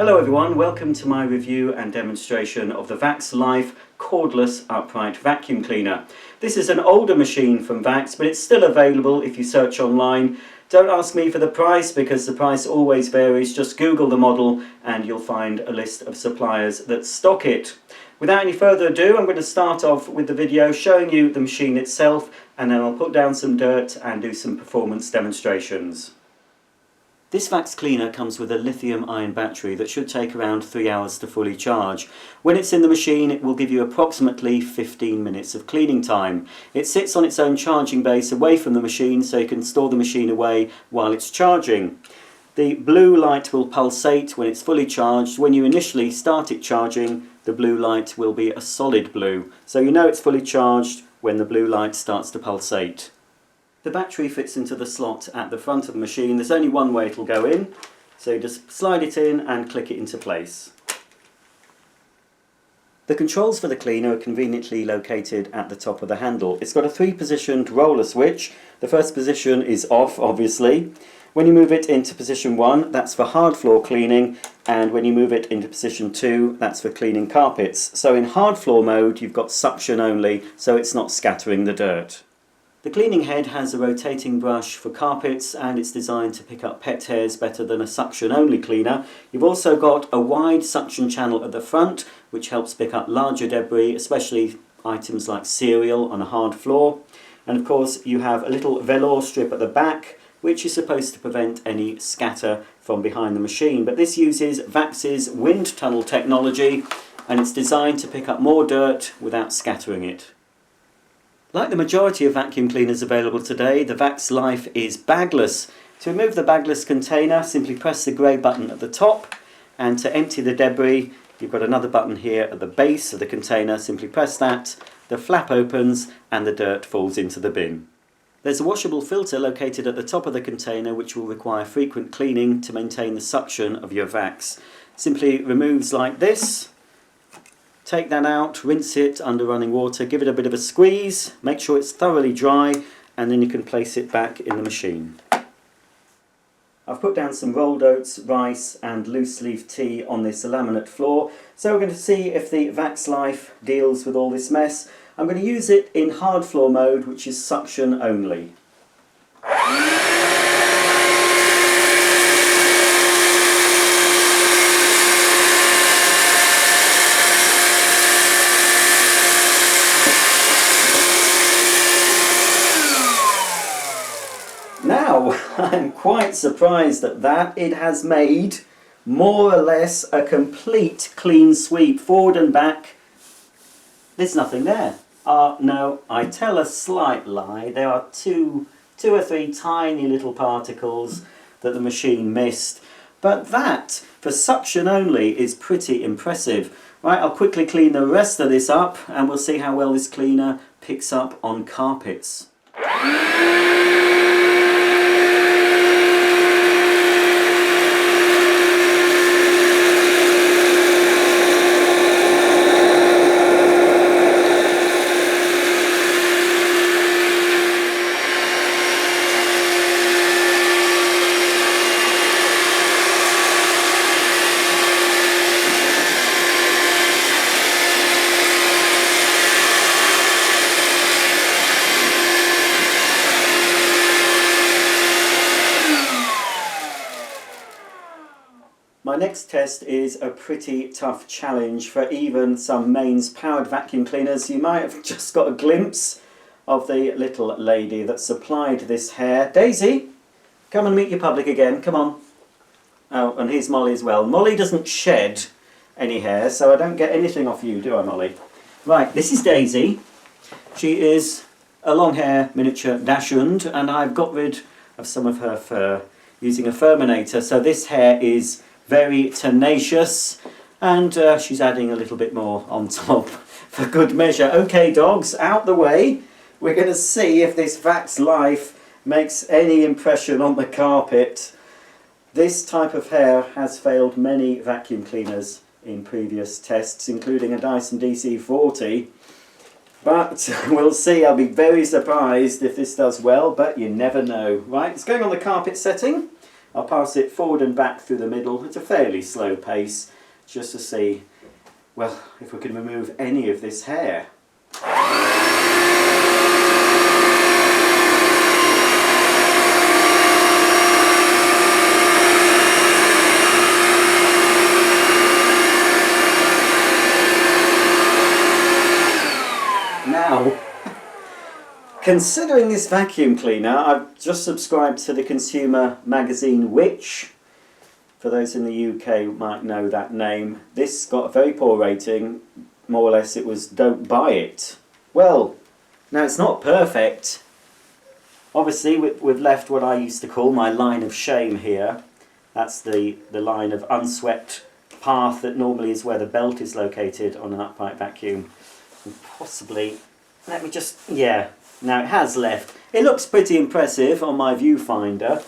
Hello everyone, welcome to my review and demonstration of the Vax Life Cordless Upright Vacuum Cleaner. This is an older machine from Vax, but it's still available if you search online. Don't ask me for the price because the price always varies. Just Google the model and you'll find a list of suppliers that stock it. Without any further ado, I'm going to start off with the video showing you the machine itself, and then I'll put down some dirt and do some performance demonstrations. This Vax cleaner comes with a lithium-ion battery that should take around 3 hours to fully charge. When it's in the machine, it will give you approximately 15 minutes of cleaning time. It sits on its own charging base away from the machine, so you can store the machine away while it's charging. The blue light will pulsate when it's fully charged. When you initially start it charging, the blue light will be a solid blue. So you know it's fully charged when the blue light starts to pulsate. The battery fits into the slot at the front of the machine. There's only one way it'll go in, so you just slide it in and click it into place. The controls for the cleaner are conveniently located at the top of the handle. It's got a 3-positioned roller switch. The first position is off, obviously. When you move it into position 1, that's for hard floor cleaning, and when you move it into position 2, that's for cleaning carpets. So in hard floor mode, you've got suction only, so it's not scattering the dirt. The cleaning head has a rotating brush for carpets, and it's designed to pick up pet hairs better than a suction-only cleaner. You've also got a wide suction channel at the front, which helps pick up larger debris, especially items like cereal on a hard floor. And of course you have a little velour strip at the back, which is supposed to prevent any scatter from behind the machine. But this uses Vax's wind tunnel technology, and it's designed to pick up more dirt without scattering it. Like the majority of vacuum cleaners available today, the Vax Life is bagless. To remove the bagless container, simply press the grey button at the top, and to empty the debris, you've got another button here at the base of the container. Simply press that, the flap opens and the dirt falls into the bin. There's a washable filter located at the top of the container which will require frequent cleaning to maintain the suction of your Vax. Simply removes like this. Take that out, rinse it under running water, give it a bit of a squeeze, make sure it's thoroughly dry, and then you can place it back in the machine. I've put down some rolled oats, rice and loose leaf tea on this laminate floor, so we're going to see if the Vax Life deals with all this mess. I'm going to use it in hard floor mode, which is suction only. Now, I'm quite surprised at that. It has made more or less a complete clean sweep, forward and back. There's nothing there. No, I tell a slight lie. There are two or three tiny little particles that the machine missed. But that, for suction only, is pretty impressive. Right, I'll quickly clean the rest of this up and we'll see how well this cleaner picks up on carpets. My next test is a pretty tough challenge for even some mains powered vacuum cleaners. You might have just got a glimpse of the little lady that supplied this hair. Daisy, come and meet your public again, come on. Oh, and here's Molly as well. Molly doesn't shed any hair, so I don't get anything off you, do I, Molly? Right, this is Daisy. She is a long hair miniature dachshund, and I've got rid of some of her fur using a furminator, so this hair is very tenacious, and she's adding a little bit more on top for good measure. Okay dogs, out the way. We're going to see if this Vax Life makes any impression on the carpet. This type of hair has failed many vacuum cleaners in previous tests, including a Dyson DC-40. But we'll see. I'll be very surprised if this does well, but you never know. Right, it's going on the carpet setting. I'll pass it forward and back through the middle at a fairly slow pace, just to see, well, if we can remove any of this hair. Now, considering this vacuum cleaner, I've just subscribed to the consumer magazine Which. For those in the UK who might know that name, this got a very poor rating. More or less it was, don't buy it. Well, now it's not perfect. Obviously we've left what I used to call my line of shame here. That's the line of unswept path that normally is where the belt is located on an upright vacuum. And possibly, let me just, yeah, now it has left. It looks pretty impressive on my viewfinder.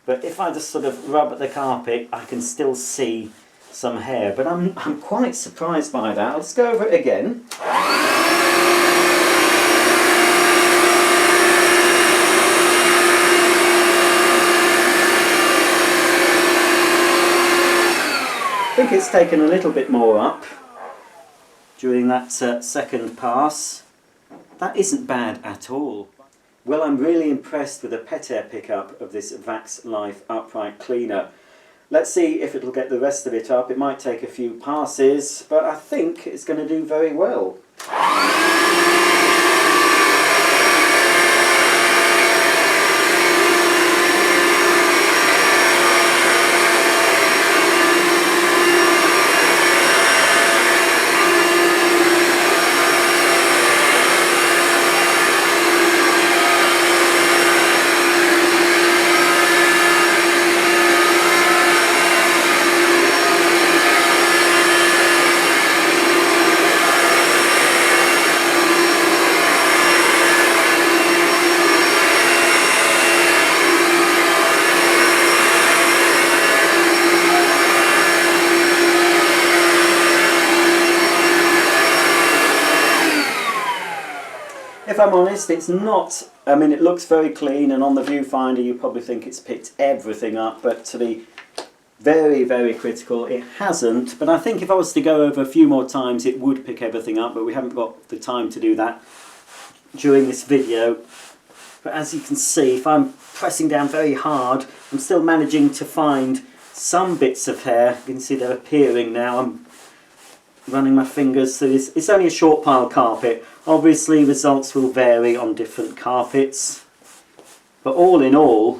But if I just sort of rub at the carpet, I can still see some hair. But I'm quite surprised by that. Let's go over it again. I think it's taken a little bit more up during that second pass. That isn't bad at all. Well, I'm really impressed with the pet air pickup of this Vax Life upright cleaner. Let's see if it'll get the rest of it up. It might take a few passes, but I think it's going to do very well. If I'm honest, it's not, I mean, it looks very clean, and on the viewfinder you probably think it's picked everything up, but to be very, very critical, it hasn't. But I think if I was to go over a few more times, it would pick everything up, but we haven't got the time to do that during this video. But as you can see, if I'm pressing down very hard, I'm still managing to find some bits of hair. You can see they're appearing now. I'm running my fingers through this. It's only a short pile carpet. Obviously results will vary on different carpets, but all in all,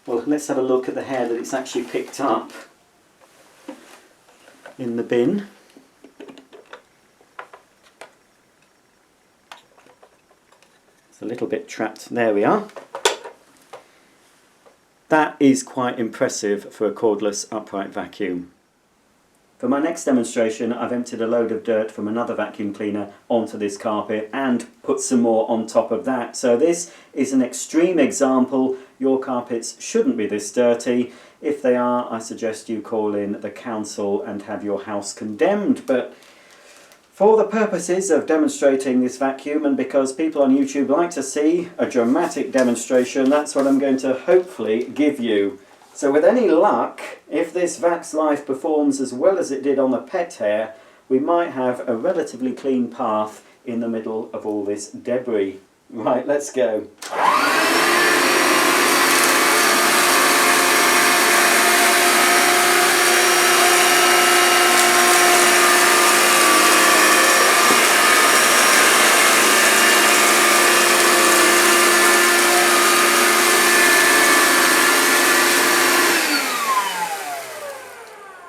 well, let's have a look at the hair that it's actually picked up in the bin. It's a little bit trapped. There we are. That is quite impressive for a cordless upright vacuum. For my next demonstration, I've emptied a load of dirt from another vacuum cleaner onto this carpet and put some more on top of that. So this is an extreme example. Your carpets shouldn't be this dirty. If they are, I suggest you call in the council and have your house condemned. But for the purposes of demonstrating this vacuum, and because people on YouTube like to see a dramatic demonstration, that's what I'm going to hopefully give you. So with any luck, if this Vax Life performs as well as it did on the pet hair, we might have a relatively clean path in the middle of all this debris. Right, let's go.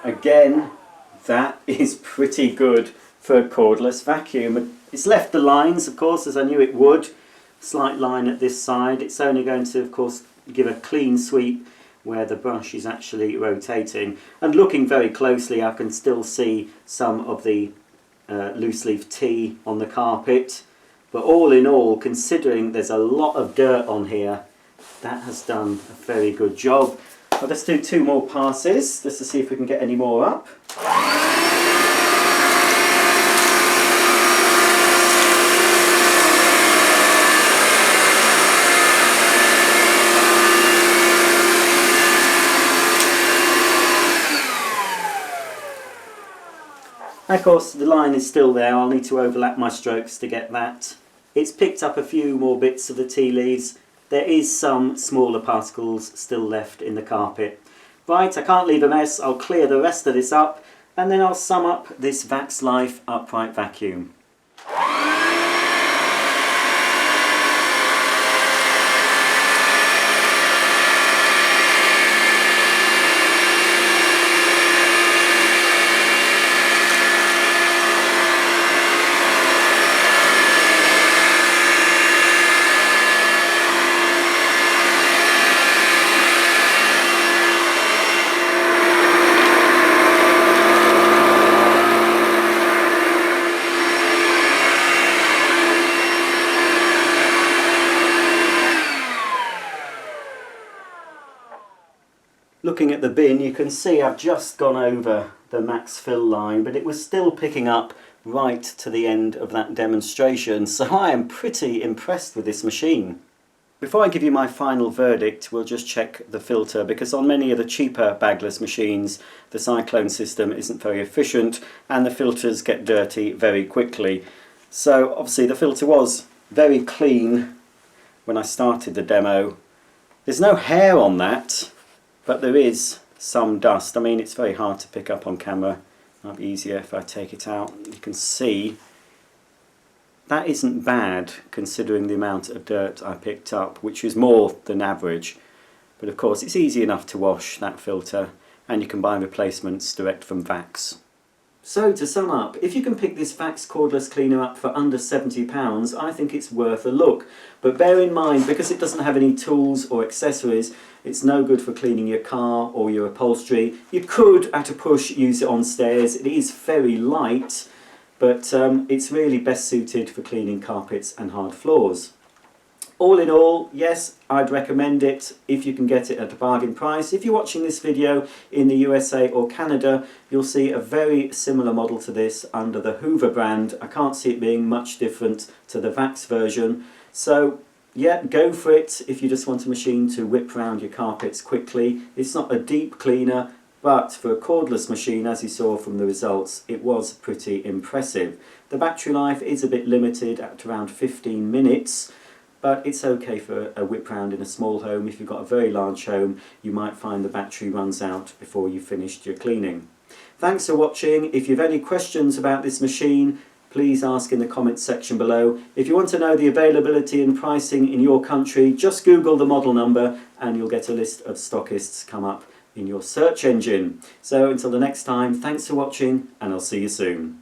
Again, that is pretty good for a cordless vacuum. It's left the lines, of course, as I knew it would. Slight line at this side. It's only going to, of course, give a clean sweep where the brush is actually rotating. And looking very closely, I can still see some of the loose leaf tea on the carpet. But all in all, considering there's a lot of dirt on here, that has done a very good job. I'll just do 2 more passes just to see if we can get any more up. Of course, the line is still there. I'll need to overlap my strokes to get that. It's picked up a few more bits of the tea leaves. There is some smaller particles still left in the carpet. Right, I can't leave a mess. I'll clear the rest of this up and then I'll sum up this Vax Life upright vacuum. Looking at the bin, you can see I've just gone over the max fill line, but it was still picking up right to the end of that demonstration, so I am pretty impressed with this machine. Before I give you my final verdict, we'll just check the filter, because on many of the cheaper bagless machines the cyclone system isn't very efficient and the filters get dirty very quickly. So obviously the filter was very clean when I started the demo. There's no hair on that, but there is some dust. I mean, it's very hard to pick up on camera. It might be easier if I take it out. You can see that isn't bad considering the amount of dirt I picked up, which is more than average. But of course, it's easy enough to wash that filter, and you can buy replacements direct from Vax. So to sum up, if you can pick this Vax cordless cleaner up for under £70, I think it's worth a look. But bear in mind, because it doesn't have any tools or accessories, it's no good for cleaning your car or your upholstery. You could, at a push, use it on stairs. It is very light, but it's really best suited for cleaning carpets and hard floors. All in all, yes, I'd recommend it if you can get it at a bargain price. If you're watching this video in the USA or Canada, you'll see a very similar model to this under the Hoover brand. I can't see it being much different to the Vax version. So yeah, go for it if you just want a machine to whip around your carpets quickly. It's not a deep cleaner, but for a cordless machine, as you saw from the results, it was pretty impressive. The battery life is a bit limited at around 15 minutes. But it's okay for a whip round in a small home. If you've got a very large home, you might find the battery runs out before you've finished your cleaning. Thanks for watching. If you have any questions about this machine, please ask in the comments section below. If you want to know the availability and pricing in your country, just Google the model number and you'll get a list of stockists come up in your search engine. So until the next time, thanks for watching and I'll see you soon.